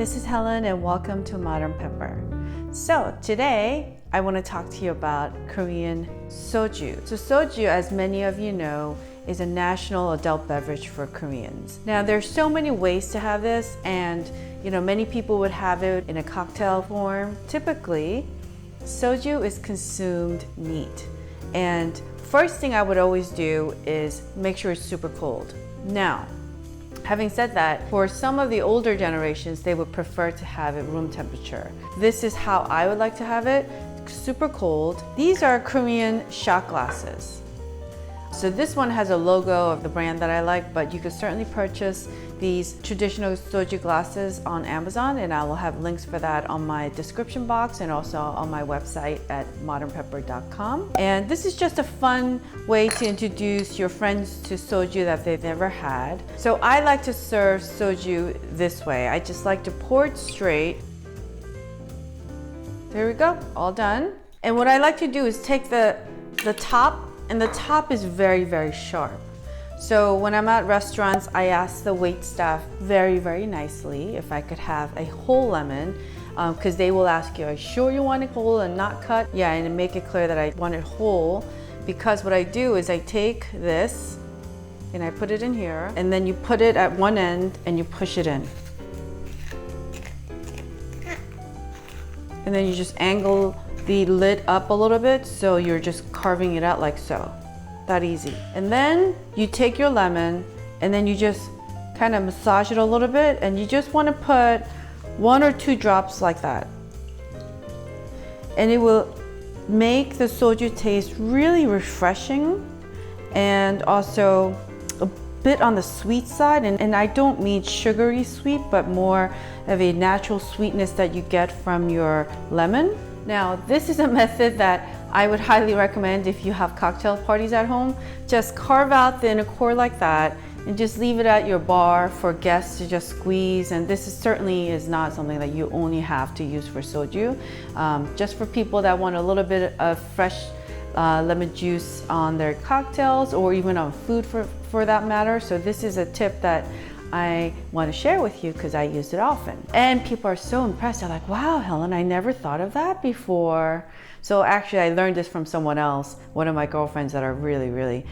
This is Helen and welcome to Modern Pepper. So today I want to talk to you about Korean Soju. So Soju, as many of you know, is a national adult beverage for Koreans. Now there's so many ways to have this, and many people would have it in a cocktail form. Typically, Soju is consumed neat. And first thing I would always do is make sure it's super cold. Now, having said that, for some of the older generations, they would prefer to have it room temperature. This is how I would like to have it, super cold. These are Korean shot glasses. So this one has a logo of the brand that I like, but you could certainly purchase these traditional Soju glasses on Amazon, and I will have links for that on my description box and also on my website at modernpepper.com. And this is just a fun way to introduce your friends to Soju that they've never had. So I like to serve Soju this way. I just like to pour it straight. There we go, all done. And what I like to do is take the top, and the top is very, very sharp. So when I'm at restaurants, I ask the wait staff very, very nicely if I could have a whole lemon, because they will ask you, are you sure you want it whole and not cut? Yeah, and make it clear that I want it whole, because what I do is I take this and I put it in here, and then you put it at one end and you push it in. And then you just angle the lid up a little bit, so you're just carving it out like so. That easy. And then you take your lemon and then you just kind of massage it a little bit, and you just want to put 1 or 2 drops like that. And it will make the soju taste really refreshing and also a bit on the sweet side. And I don't mean sugary sweet, but more of a natural sweetness that you get from your lemon. Now, this is a method that I would highly recommend if you have cocktail parties at home. Just carve out the inner core like that and just leave it at your bar for guests to just squeeze. And this certainly is not something that you only have to use for soju. Just for people that want a little bit of fresh lemon juice on their cocktails, or even on food for that matter. So this is a tip that I want to share with you because I use it often. And people are so impressed. They're like, wow, Helen, I never thought of that before. So actually I learned this from someone else, one of my girlfriends that are really,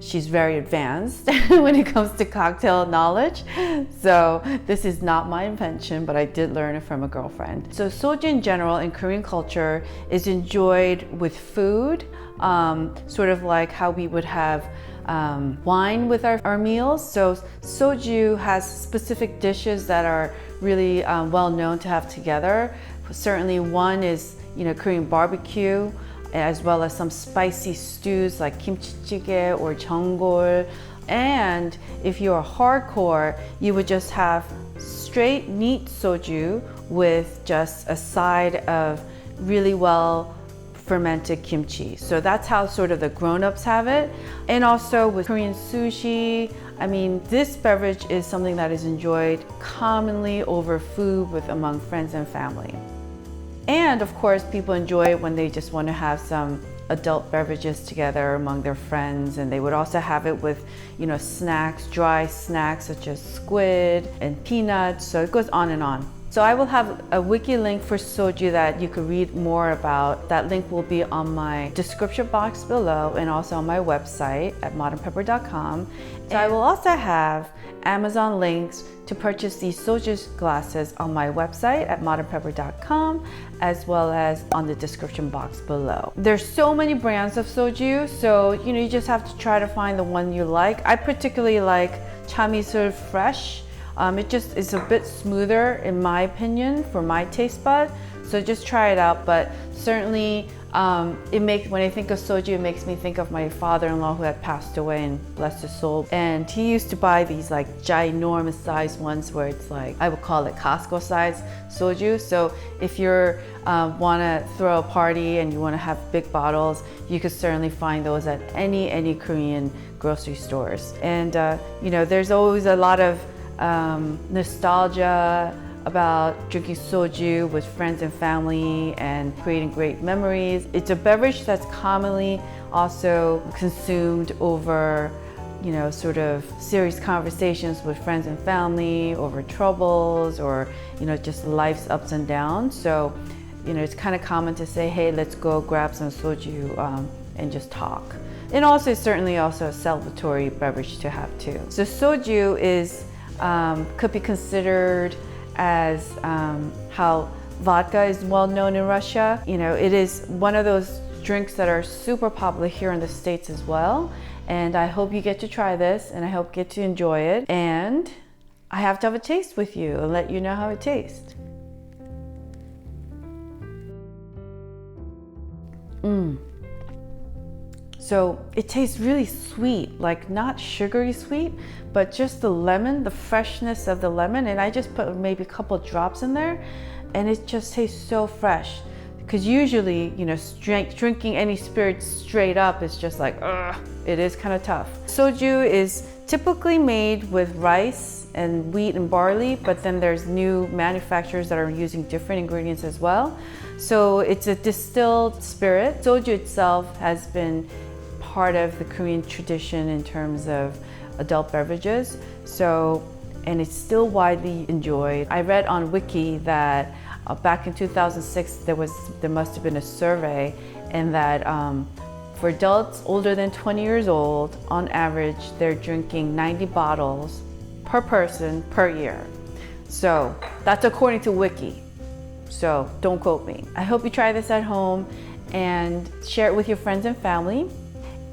she's very advanced when it comes to cocktail knowledge. So this is not my invention, but I did learn it from a girlfriend. So soju in general in Korean culture is enjoyed with food, sort of like how we would have wine with our meals. So soju has specific dishes that are really well known to have together. Certainly one is Korean barbecue, as well as some spicy stews like kimchi jjigae or jeongol. And if you're hardcore, you would just have straight neat soju with just a side of really well fermented kimchi. So that's how sort of the grown-ups have it. And also with Korean sushi, I mean, this beverage is something that is enjoyed commonly over food among friends and family. And of course, people enjoy it when they just want to have some adult beverages together among their friends. And they would also have it with, snacks, dry snacks such as squid and peanuts. So it goes on and on. So I will have a wiki link for soju that you could read more about. That link will be on my description box below and also on my website at modernpepper.com. So I will also have Amazon links to purchase these soju glasses on my website at modernpepper.com, as well as on the description box below. There's so many brands of soju, so you just have to try to find the one you like. I particularly like Chamisul Fresh. It just is a bit smoother in my opinion for my taste bud. So just try it out, but certainly when I think of soju, it makes me think of my father-in-law who had passed away, and bless his soul. And he used to buy these like ginormous size ones where it's like, I would call it Costco size soju. So if you're want to throw a party and you want to have big bottles, you could certainly find those at any Korean grocery stores. And there's always a lot of nostalgia about drinking soju with friends and family and creating great memories. It's a beverage that's commonly also consumed over you know, sort of serious conversations with friends and family over troubles or, you know, just life's ups and downs. So, you know, it's kind of common to say, hey, let's go grab some soju and just talk. And also, it's certainly also a celebratory beverage to have too. So soju is, could be considered as how vodka is well known in Russia. You know, it is one of those drinks that are super popular here in the States as well. And I hope you get to try this, and I hope you get to enjoy it. And I have to have a taste with you and let you know how it tastes. So it tastes really sweet, like not sugary sweet, but just the lemon, the freshness of the lemon. And I just put maybe a couple drops in there, and it just tastes so fresh. Because usually, you know, drinking any spirit straight up is just like, ugh, it is kind of tough. Soju is typically made with rice and wheat and barley, but then there's new manufacturers that are using different ingredients as well. So it's a distilled spirit. Soju itself has been part of the Korean tradition in terms of adult beverages. So, and it's still widely enjoyed. I read on Wiki that back in 2006, there must have been a survey, and that for adults older than 20 years old, on average, they're drinking 90 bottles per person per year. So that's according to Wiki. So don't quote me. I hope you try this at home and share it with your friends and family.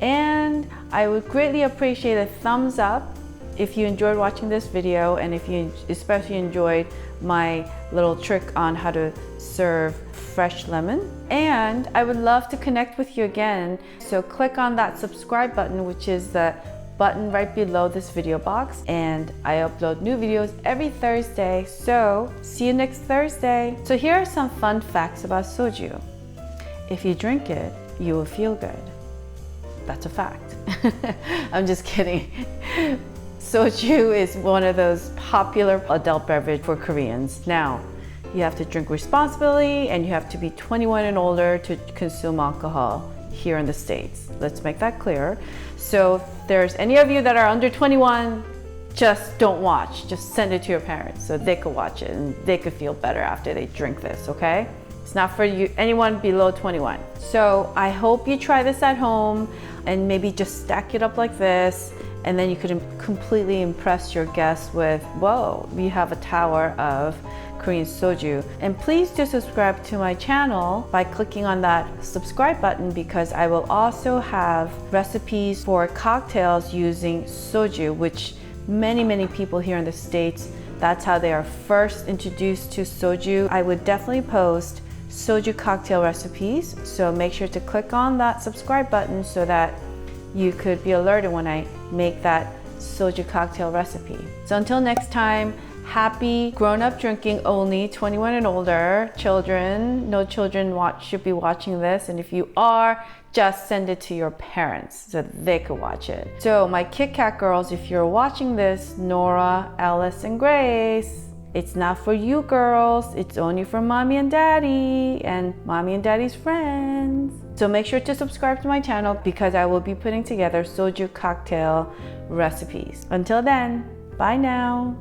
And I would greatly appreciate a thumbs up if you enjoyed watching this video, and if you especially enjoyed my little trick on how to serve fresh lemon. And I would love to connect with you again. So click on that subscribe button, which is the button right below this video box. And I upload new videos every Thursday. So see you next Thursday. So here are some fun facts about soju. If you drink it, you will feel good. That's a fact. I'm just kidding. Soju is one of those popular adult beverages for Koreans. Now, you have to drink responsibly, and you have to be 21 and older to consume alcohol here in the States. Let's make that clear. So if there's any of you that are under 21, just don't watch. Just send it to your parents so they could watch it and they could feel better after they drink this, okay? It's not for you, anyone below 21. So I hope you try this at home and maybe just stack it up like this, and then you could completely impress your guests with, whoa, we have a tower of Korean soju. And please do subscribe to my channel by clicking on that subscribe button, because I will also have recipes for cocktails using soju, which many people here in the States, that's how they are first introduced to soju. I would definitely post soju cocktail recipes, so make sure to click on that subscribe button so that you could be alerted when I make that soju cocktail recipe. So until next time, happy grown-up drinking only, 21 and older. Children, no children should be watching this, and if you are, just send it to your parents so that they could watch it. So my Kit Kat girls, if you're watching this, Nora, Alice, and Grace, it's not for you girls, it's only for mommy and daddy and mommy and daddy's friends. So make sure to subscribe to my channel, because I will be putting together soju cocktail recipes. Until then, bye now.